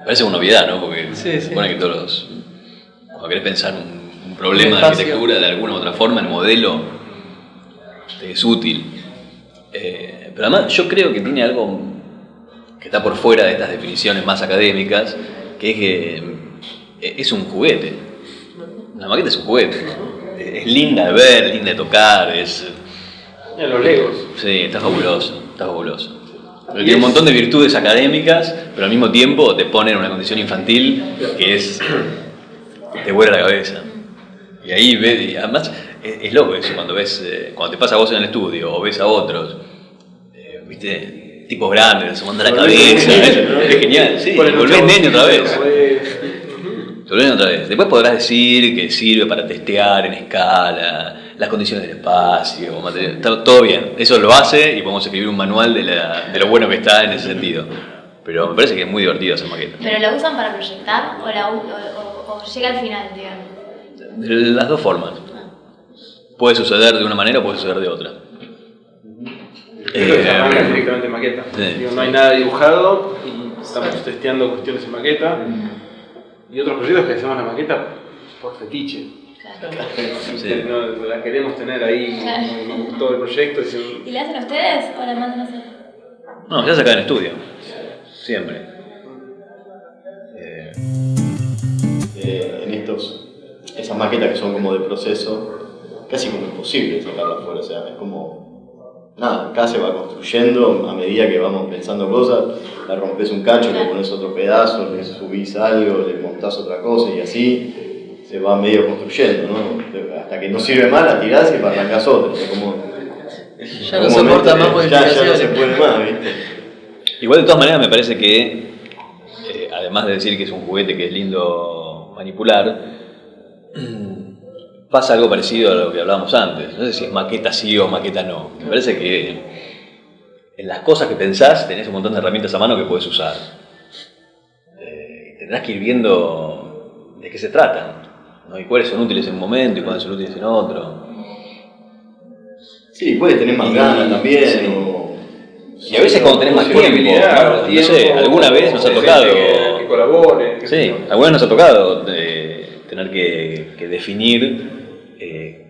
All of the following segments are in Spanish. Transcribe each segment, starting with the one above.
Parece una obviedad, ¿no? Porque Sí. se supone que cuando querés pensar un problema de arquitectura de alguna u otra forma, el modelo es útil. Pero además yo creo que tiene algo que está por fuera de estas definiciones más académicas, que es que es un juguete. La maqueta es un juguete. Es linda de ver, linda de tocar, Los Legos. Sí, está fabuloso, está fabuloso. Pero tiene un montón de virtudes académicas, pero al mismo tiempo te pone en una condición infantil que te vuela la cabeza. Y ahí ves, y además es loco eso, cuando te pasa a vos en el estudio o ves a otros, viste, tipos grandes, asomando la cabeza, es genial, sí, te volvés nene otra vez. Te volvés otra vez. Después podrás decir que sirve para testear en escala, las condiciones del espacio, material, está todo bien, eso lo hace y podemos escribir un manual de lo bueno que está en ese sentido. Pero me parece que es muy divertido hacer maquetas. ¿Pero la usan para proyectar o llega al final, digamos? De las dos formas. Puede suceder de una manera o puede suceder de otra. Se arranca directamente en maqueta. Sí. Digo, no hay nada dibujado y estamos testeando cuestiones en maqueta. Y otros proyectos que hacemos la maqueta por fetiche. Claro. Sí. No, la queremos tener ahí, nos gustó el proyecto. ¿Y la hacen ustedes o la mandan a hacer? No, se hace acá en estudio. Siempre. En esas maquetas que son como de proceso, casi como imposible sacarlas afuera, o sea, es como nada, acá se va construyendo a medida que vamos pensando cosas, la rompes un cacho, le pones otro pedazo, le subís algo, le montás otra cosa y así se va medio construyendo, ¿no? Hasta que no sirve más la tirás y arrancás otra, o sea, como ya no soporta más modificaciones. Ya no se puede más, ¿viste? Igual de todas maneras me parece que, además de decir que es un juguete que es lindo manipular, pasa algo parecido a lo que hablábamos antes. No sé si es maqueta sí o maqueta no. Me parece que en las cosas que pensás tenés un montón de herramientas a mano que podés usar. Tendrás que ir viendo de qué se tratan, ¿no? Y cuáles son útiles en un momento y cuáles son útiles en otro. Sí, puedes tener más ganas también. Sí. O... Y a veces cuando tenés más tiempo, ¿no? No sé, alguna vez nos ha tocado... Que colabore. Sí, alguna vez nos ha tocado tener que definir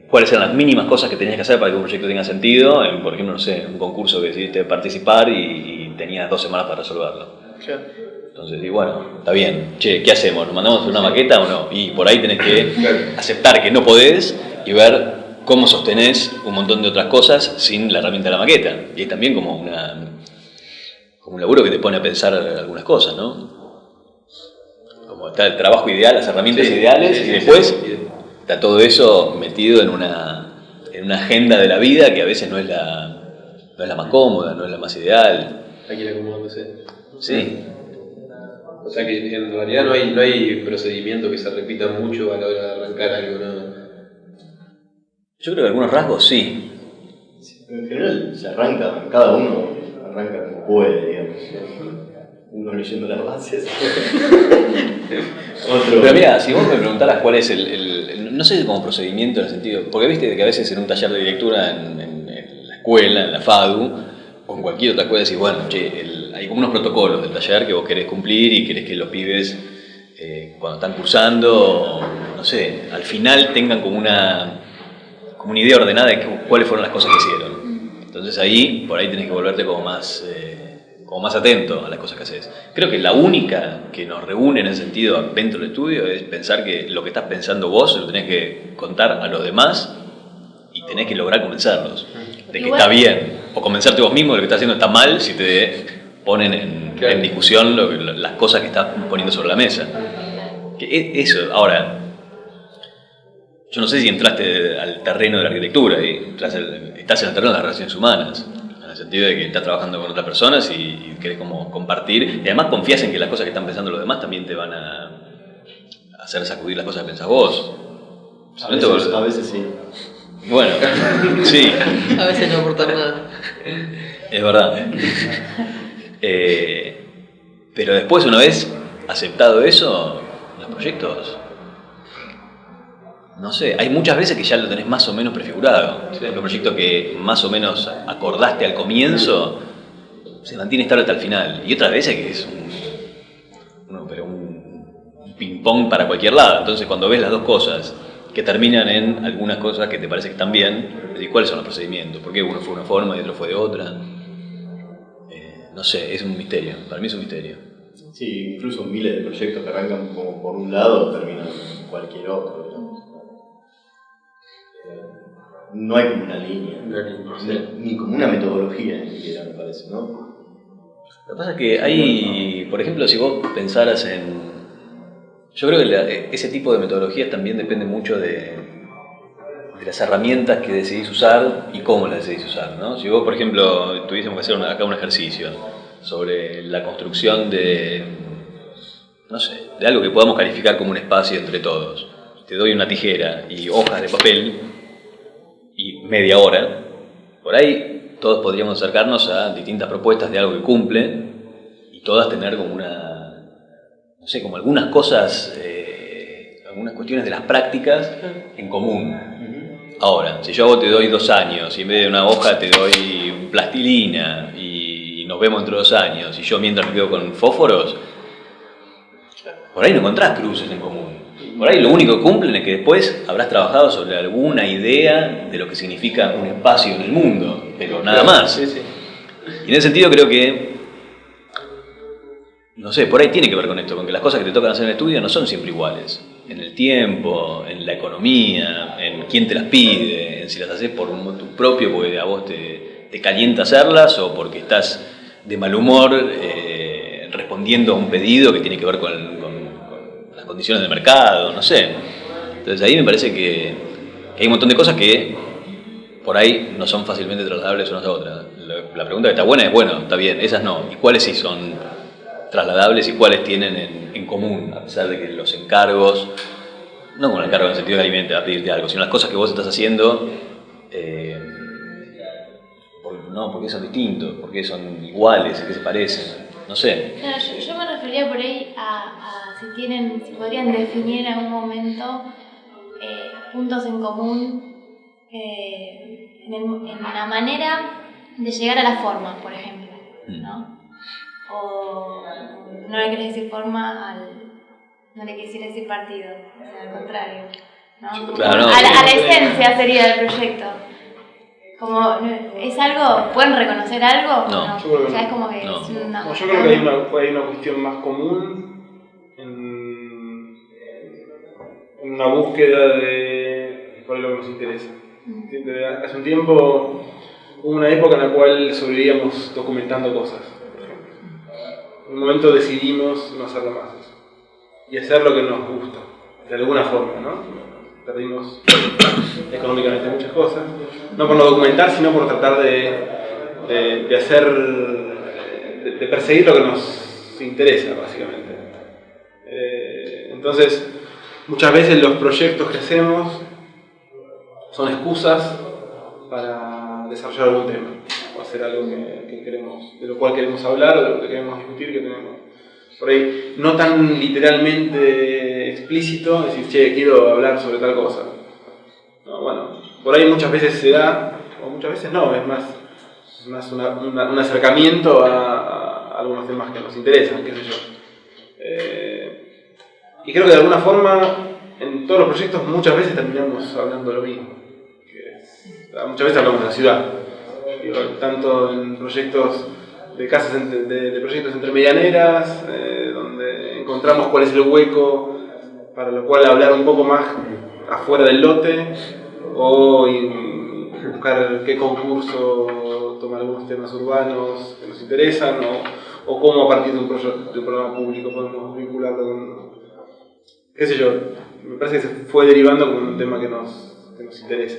cuáles eran las mínimas cosas que tenías que hacer para que un proyecto tenga sentido. Por ejemplo, no sé, un concurso que decidiste participar y tenías 2 semanas para resolverlo. Claro. Entonces, y bueno, está bien, che, ¿qué hacemos? ¿Nos mandamos una maqueta o no? Y por ahí tenés que aceptar que no podés y ver cómo sostenés un montón de otras cosas sin la herramienta de la maqueta. Y es también como un laburo que te pone a pensar algunas cosas, ¿no? Como está el trabajo ideal, las herramientas ideales, y después está todo eso metido en una agenda de la vida que a veces no es la más cómoda, no es la más ideal. Hay que ir acomodándose. Sí. O sea que en realidad no hay procedimiento que se repita mucho a la hora de arrancar algo, ¿no? Yo creo que algunos rasgos sí. En general se arranca, cada uno arranca como puede, digamos. Uno leyendo las bases. Otro. Pero mira, si vos me preguntaras cuál es no sé como procedimiento en el sentido, porque viste que a veces en un taller de lectura en la escuela, en la FADU, o en cualquier otra escuela decís, bueno, che, hay como unos protocolos del taller que vos querés cumplir y querés que los pibes, cuando están cursando, no sé, al final tengan como una idea ordenada de cuáles fueron las cosas que hicieron. Entonces ahí, por ahí tenés que volverte como más atento a las cosas que haces. Creo que la única que nos reúne en ese sentido dentro del estudio es pensar que lo que estás pensando vos lo tenés que contar a los demás y tenés que lograr convencerlos de que está bien, o convencerte vos mismo de que lo que estás haciendo está mal si te ponen en discusión las cosas que estás poniendo sobre la mesa. Eso, ahora, yo no sé si entraste al terreno de la arquitectura y estás en el terreno de las relaciones humanas, en el sentido de que estás trabajando con otras personas y querés como compartir, y además confías en que las cosas que están pensando los demás también te van a hacer sacudir las cosas que pensás vos. A veces sí. Bueno, sí. A veces no aportar nada. Es verdad. Pero después, una vez aceptado eso, los proyectos, no sé, hay muchas veces que ya lo tenés más o menos prefigurado. Sí. El proyecto que más o menos acordaste al comienzo se mantiene estable hasta el final. Y otras veces que es un ping-pong para cualquier lado. Entonces, cuando ves las dos cosas que terminan en algunas cosas que te parece que están bien, decís, ¿cuáles son los procedimientos? ¿Por qué uno fue de una forma y otro fue de otra? No sé, es un misterio. Para mí es un misterio. Sí, incluso miles de proyectos que arrancan como por un lado terminan en cualquier otro, digamos. No hay como una línea, ni como una metodología ni siquiera, me parece, ¿no? Lo que pasa es que hay, por ejemplo, si vos pensaras en... Yo creo que ese tipo de metodologías también depende mucho de las herramientas que decidís usar y cómo las decidís usar, ¿no? Si vos, por ejemplo, tuviésemos que hacer acá un ejercicio sobre la construcción de, no sé, de algo que podamos calificar como un espacio entre todos. Te doy una tijera y hojas de papel y media hora, por ahí todos podríamos acercarnos a distintas propuestas de algo que cumple y todas tener como una, no sé, como algunas cosas, algunas cuestiones de las prácticas en común. Ahora, si yo a vos te doy 2 años y en vez de una hoja te doy plastilina y nos vemos dentro de 2 años y yo mientras me quedo con fósforos, por ahí no encontrás cruces en común. Por ahí lo único que cumplen es que después habrás trabajado sobre alguna idea de lo que significa un espacio en el mundo, pero nada más. Sí, sí. Y en ese sentido creo que, no sé, por ahí tiene que ver con esto, con que las cosas que te tocan hacer en el estudio no son siempre iguales. En el tiempo, en la economía, en quién te las pide, en si las haces por un motu propio porque a vos te calienta hacerlas o porque estás de mal humor respondiendo a un pedido que tiene que ver con las condiciones del mercado, no sé. Entonces ahí me parece que hay un montón de cosas que por ahí no son fácilmente trasladables unas a otras. La pregunta que está buena es, bueno, está bien, esas no. ¿Y cuáles sí son trasladables y cuáles tienen en común? A pesar de que los encargos, no como el encargo en el sentido de alimentar, pedirte algo, sino las cosas que vos estás haciendo, porque son distintos, porque son iguales, que se parecen, no sé. Claro, yo me refería por ahí a si podrían definir en algún momento puntos en común en la manera de llegar a la forma, por ejemplo, ¿no? O no le querés decir forma no le quisiera decir partido, o sea, al contrario, ¿no? Claro, no, a la esencia sería del proyecto. Como, ¿es algo? ¿Pueden reconocer algo? No. Yo creo que o sea, no. es como que No. es una... No, yo creo que hay una cuestión más común en una búsqueda de cuál es lo que nos interesa. Hace un tiempo hubo una época en la cual sobrevivíamos documentando cosas. En un momento decidimos no hacerlo más eso, y hacer lo que nos gusta, de alguna forma, ¿no? Perdimos económicamente muchas cosas, no por no documentar, sino por tratar de perseguir lo que nos interesa, básicamente. Entonces, muchas veces los proyectos que hacemos son excusas para desarrollar algún tema, o hacer algo que queremos, de lo cual queremos hablar, o de lo que queremos discutir, que tenemos por ahí no tan literalmente explícito, decir, che, quiero hablar sobre tal cosa. No, bueno, por ahí muchas veces se da, o muchas veces no, es más un acercamiento a algunos temas que nos interesan, qué sé yo. Y creo que de alguna forma, en todos los proyectos muchas veces terminamos hablando de lo mismo. Muchas veces hablamos de la ciudad, tanto en proyectos de casas, de proyectos entre medianeras, donde encontramos cuál es el hueco para lo cual hablar un poco más afuera del lote, o buscar qué concurso toma algunos temas urbanos que nos interesan, o cómo a partir de un programa público podemos vincularlo con, qué sé yo, me parece que se fue derivando con un tema que nos interesa.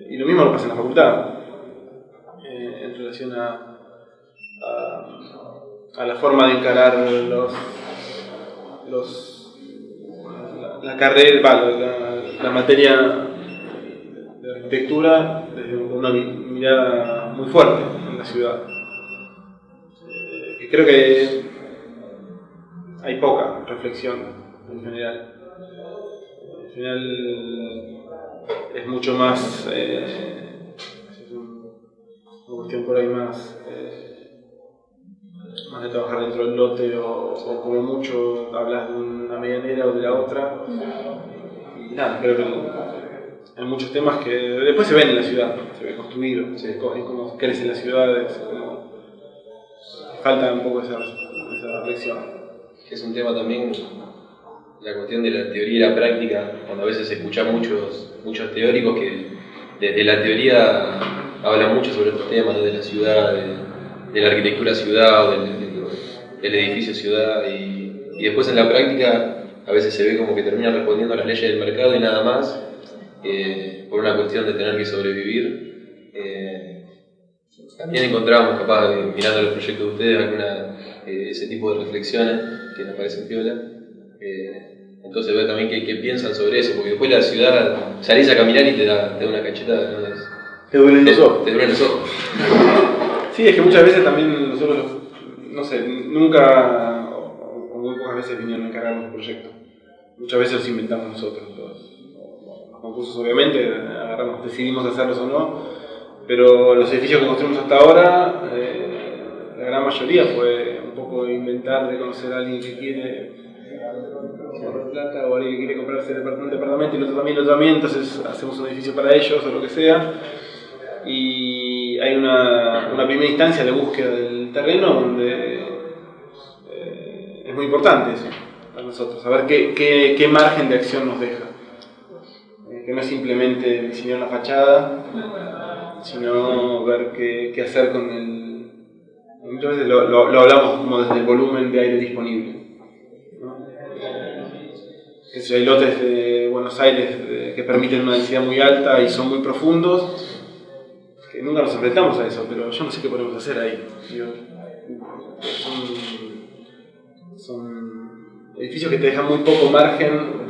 Y lo mismo lo pasa en la facultad, en relación a la forma de encarar la carrera, la materia de arquitectura desde una mirada muy fuerte en la ciudad. Y creo que hay poca reflexión en general. En general es mucho más una cuestión por ahí más de trabajar dentro del lote o como mucho hablas de una medianera o de la otra. Y nada, creo que hay muchos temas que después se ven en la ciudad, se ve construido, en cómo crecen las ciudades, cómo falta un poco esa reflexión. Es un tema también, la cuestión de la teoría y la práctica, cuando a veces se escucha muchos teóricos que desde la teoría hablan mucho sobre estos temas, de la ciudad, de la arquitectura ciudad, del edificio ciudad, y después en la práctica a veces se ve como que terminan respondiendo a las leyes del mercado y nada más, por una cuestión de tener que sobrevivir. También encontramos, capaz, mirando los proyectos de ustedes, ese tipo de reflexiones que nos parecen piola. Entonces ver también qué piensan sobre eso, porque después la ciudad salís a caminar y te da una cachetada, ¿no? Te duelen los ojos. Te duelen los ojos. Sí, es que muchas veces también nosotros, no sé, nunca o muy pocas veces vinieron a encargarnos un proyecto. Muchas veces los inventamos nosotros. Los concursos obviamente agarramos, decidimos hacerlos o no, pero los edificios que construimos hasta ahora, la gran mayoría fue un poco inventar, de conocer a alguien que quiere ahorrar plata o alguien que quiere comprarse un departamento y el otro también, entonces hacemos un edificio para ellos o lo que sea. Y hay una primera instancia de búsqueda del terreno donde es muy importante eso para nosotros, saber qué margen de acción nos deja, que no es simplemente diseñar la fachada, sino ver qué hacer con el... Muchas veces lo hablamos como desde el volumen de aire disponible, ¿no? Hay lotes de Buenos Aires que permiten una densidad muy alta y son muy profundos, que nunca nos enfrentamos a eso, pero yo no sé qué podemos hacer ahí. Son edificios que te dejan muy poco margen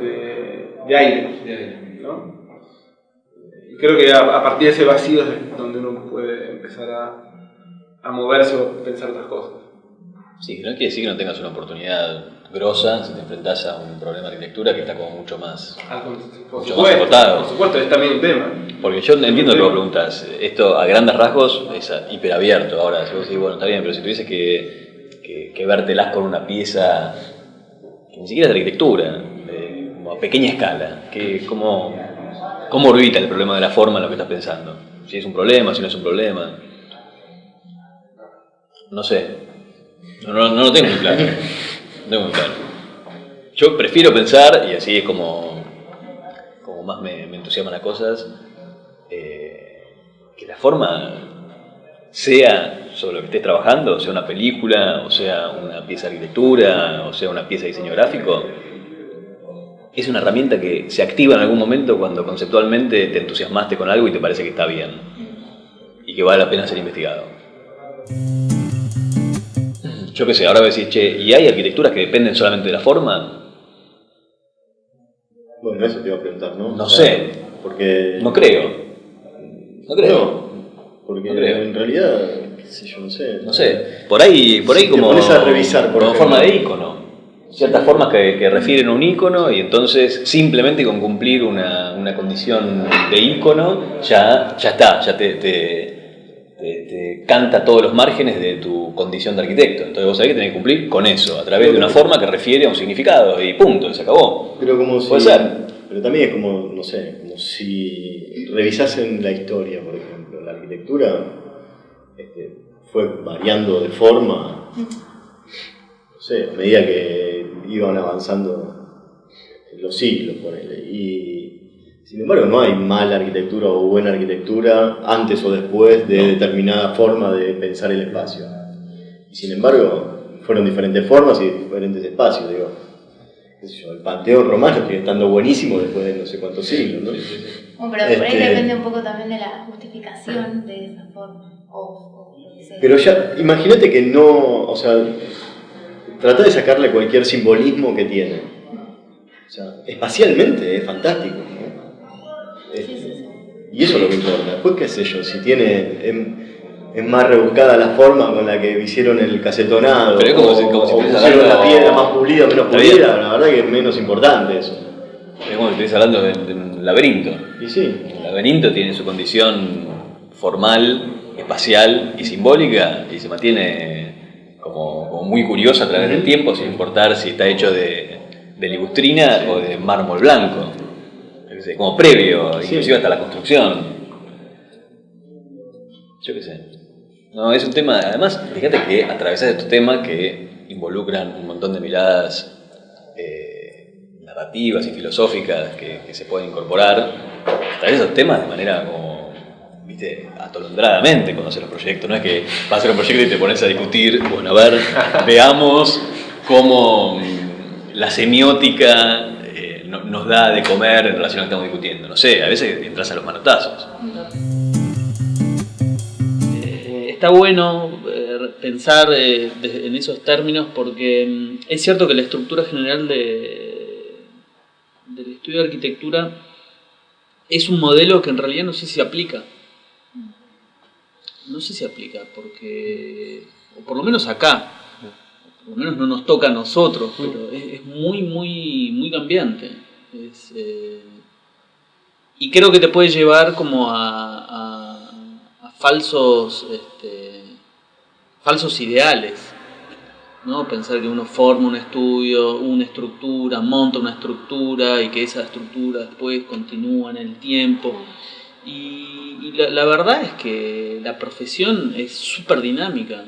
de aire, ¿no? Y creo que a partir de ese vacío es donde uno puede empezar a moverse o pensar otras cosas. Sí, no quiere decir que no tengas una oportunidad grosa si te enfrentás a un problema de arquitectura que está como mucho más acotado. Por supuesto, es también un tema. Porque yo entiendo lo que vos preguntás, esto a grandes rasgos es hiperabierto. Ahora, si vos decís, bueno, está bien, pero si tuvieses que vértelas con una pieza que ni siquiera es de arquitectura, como a pequeña escala, ¿cómo orbita el problema de la forma en lo que estás pensando? Si es un problema, si no es un problema. No sé. No lo tengo muy claro. Yo prefiero pensar, y así es como más me entusiasman las cosas, que la forma sea sobre lo que estés trabajando, sea una película, o sea una pieza de arquitectura, o sea una pieza de diseño gráfico, es una herramienta que se activa en algún momento cuando conceptualmente te entusiasmaste con algo y te parece que está bien y que vale la pena ser investigado. Yo qué sé, ahora voy a decir, che, ¿y hay arquitecturas que dependen solamente de la forma? Bueno, eso te iba a preguntar, ¿no? No sé. Porque... No creo. Porque no creo. En realidad, qué sé yo, no sé. No sé, por ahí si como... te pones a revisar, por como ejemplo, forma de ícono. Ciertas formas que refieren a un ícono y entonces simplemente con cumplir una condición de ícono ya está, ya te canta todos los márgenes de tu condición de arquitecto. Entonces vos sabés que tenés que cumplir con eso, a través de una forma que refiere a un significado y punto, se acabó. Pero como si... Puede ser. Pero también es como, no sé, como si revisasen la historia, por ejemplo. La arquitectura fue variando de forma, no sé, a medida que iban avanzando los siglos, ponele. Y sin embargo no hay mala arquitectura o buena arquitectura antes o después de determinada forma de pensar el espacio. Y sin embargo fueron diferentes formas y diferentes espacios, digo. Qué sé yo, el Panteón romano sigue estando buenísimo después de no sé cuántos siglos, ¿no? Bueno, pero por ahí depende un poco también de la justificación de esa forma. O lo que sea. Pero ya, imagínate que no, o sea, trata de sacarle cualquier simbolismo que tiene. O sea, espacialmente es fantástico, ¿no? Sí. Y eso es lo que importa. Después, qué sé yo, si tiene... Es más rebuscada la forma con la que hicieron el casetonado, pero es como o si pusieron la piedra más pulida o menos pulida, la verdad que es menos importante eso. Es como si estuvieras hablando de un laberinto. Y sí. El laberinto tiene su condición formal, espacial y simbólica y se mantiene como muy curioso a través del tiempo, sin importar si está hecho de ligustrina o de mármol blanco, como previo, inclusive hasta la construcción. Yo qué sé. No, es un tema, además, fíjate que atravesás estos temas que involucran un montón de miradas narrativas y filosóficas que se pueden incorporar, atravesás esos temas de manera como, viste, atolondradamente cuando haces los proyectos. No es que vas a hacer un proyecto y te pones a discutir, bueno, a ver, veamos cómo la semiótica nos da de comer en relación a lo que estamos discutiendo. No sé, a veces entras a los manotazos. Está bueno pensar en esos términos porque es cierto que la estructura general del estudio de arquitectura es un modelo que en realidad no sé si aplica. No sé si aplica porque, o por lo menos acá, por lo menos no nos toca a nosotros, pero es muy cambiante. Y creo que te puede llevar como a falsos ideales, ¿no? Pensar que uno forma un estudio, una estructura, monta una estructura y que esa estructura después continúa en el tiempo. Y la verdad es que la profesión es súper dinámica,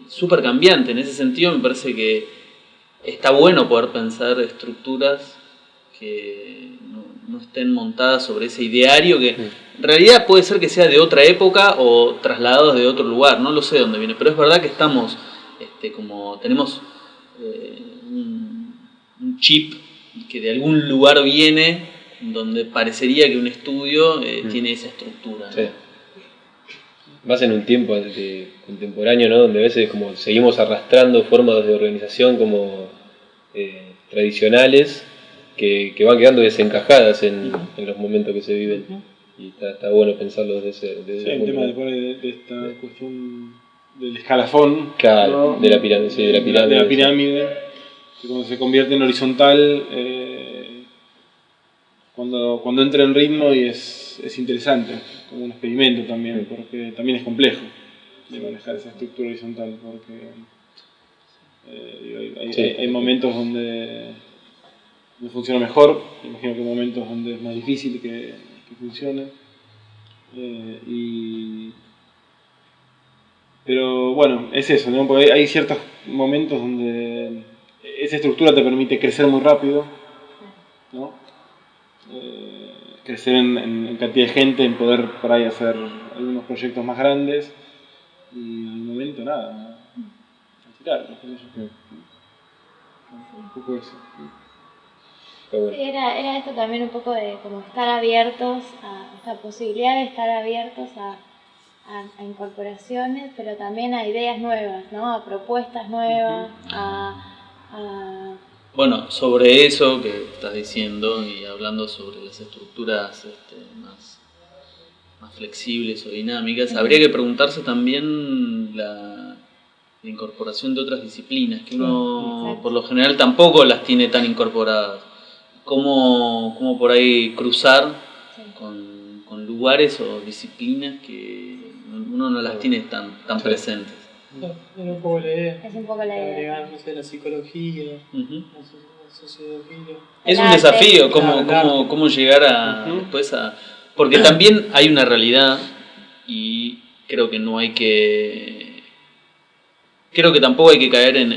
súper cambiante. En ese sentido me parece que está bueno poder pensar estructuras que no estén montadas sobre ese ideario que en realidad puede ser que sea de otra época o trasladados de otro lugar, no lo sé de dónde viene, pero es verdad que estamos, como tenemos un chip que de algún lugar viene, donde parecería que un estudio tiene esa estructura, ¿no? Sí. Más en un tiempo contemporáneo, ¿no? Donde a veces como seguimos arrastrando formas de organización como tradicionales que van quedando desencajadas en los momentos que se viven. Y está bueno pensarlo desde ese el tema de esta cuestión del escalafón, claro, ¿no? de la pirámide, sí, de la pirámide, que cuando se convierte en horizontal, cuando entra en ritmo y es interesante, como un experimento también, porque también es complejo de manejar esa estructura horizontal, porque hay momentos donde funciona mejor, imagino que hay momentos donde es más difícil que funcione, pero bueno, es eso, ¿no? Porque hay ciertos momentos donde esa estructura te permite crecer muy rápido, ¿no? Crecer en cantidad de gente, en poder por ahí hacer algunos proyectos más grandes, y en el momento nada, a tirarlo con eso. Un poco eso. Sí, era esto también un poco de como estar abiertos a esta posibilidad de estar abiertos a incorporaciones, pero también a ideas nuevas, ¿no? A propuestas nuevas, Bueno, sobre eso que estás diciendo y hablando sobre las estructuras más flexibles o dinámicas, habría que preguntarse también la incorporación de otras disciplinas, que uno por lo general tampoco las tiene tan incorporadas. Cómo por ahí cruzar con lugares o disciplinas que uno no las tiene tan presentes. Era un poco la idea. Es un poco la idea. Agregar, no sé, la psicología, la sociología. Es un desafío cómo llegar después a... Porque también hay una realidad y creo que no hay que... Creo que tampoco hay que caer en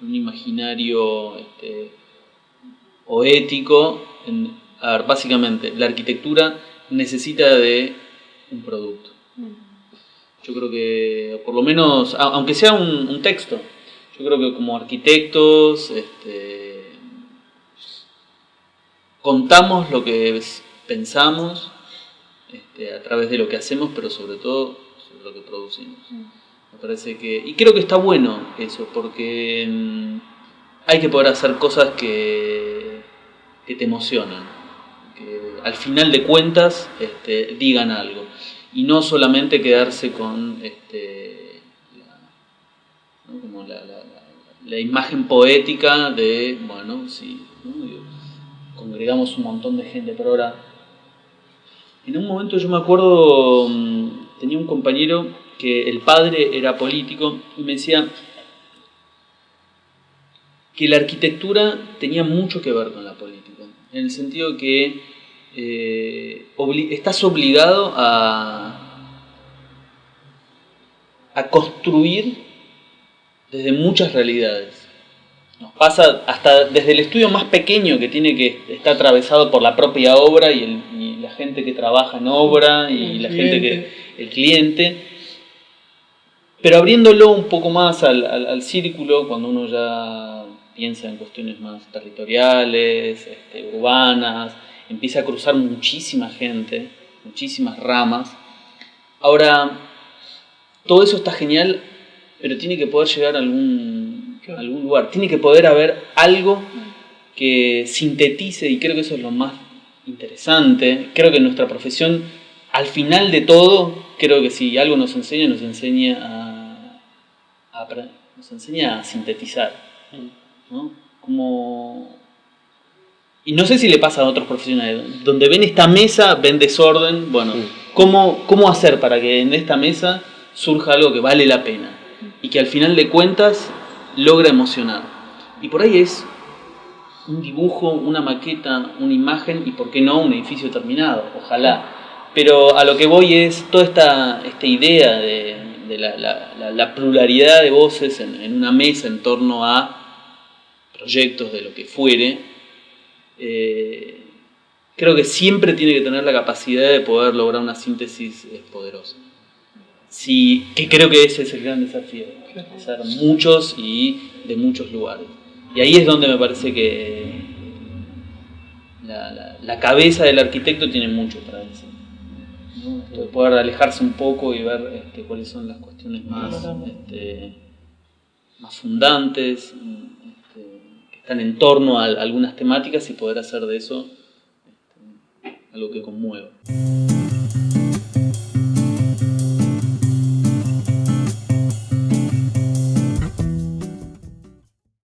un imaginario o ético. A ver, básicamente, la arquitectura necesita de un producto. Yo creo que, por lo menos, aunque sea un texto, yo creo que como arquitectos contamos lo que pensamos a través de lo que hacemos, pero sobre todo sobre lo que producimos. Me parece que, y creo que está bueno eso, porque hay que poder hacer cosas que te emocionan, que al final de cuentas digan algo, y no solamente quedarse con como la imagen poética de, bueno, sí, ¿no? Congregamos un montón de gente, pero ahora, en un momento yo me acuerdo, tenía un compañero que el padre era político y me decía que la arquitectura tenía mucho que ver con la política, en el sentido que estás obligado a construir desde muchas realidades. Nos pasa hasta desde el estudio más pequeño que tiene que estar atravesado por la propia obra y la gente que trabaja en obra y la gente que el cliente, pero abriéndolo un poco más al círculo, cuando uno ya piensa en cuestiones más territoriales, urbanas, empieza a cruzar muchísima gente, muchísimas ramas. Ahora, todo eso está genial, pero tiene que poder llegar a algún lugar, tiene que poder haber algo que sintetice, y creo que eso es lo más interesante. Creo que nuestra profesión, al final de todo, creo que si algo nos enseña a sintetizar, ¿no? Y no sé si le pasa a otros profesionales, donde ven esta mesa, ven desorden. Bueno, ¿cómo hacer para que en esta mesa surja algo que vale la pena y que al final de cuentas logra emocionar? Y por ahí es un dibujo, una maqueta, una imagen y, por qué no, un edificio terminado, ojalá. Pero a lo que voy es toda esta idea de la pluralidad de voces en una mesa en torno a proyectos de lo que fuere. Creo que siempre tiene que tener la capacidad de poder lograr una síntesis poderosa. Sí, que creo que ese es el gran desafío, ser muchos y de muchos lugares. Y ahí es donde me parece que la cabeza del arquitecto tiene mucho para decir, ¿no? Esto de poder alejarse un poco y ver cuáles son las cuestiones más fundantes, que están en torno a algunas temáticas, y poder hacer de eso algo que conmueva.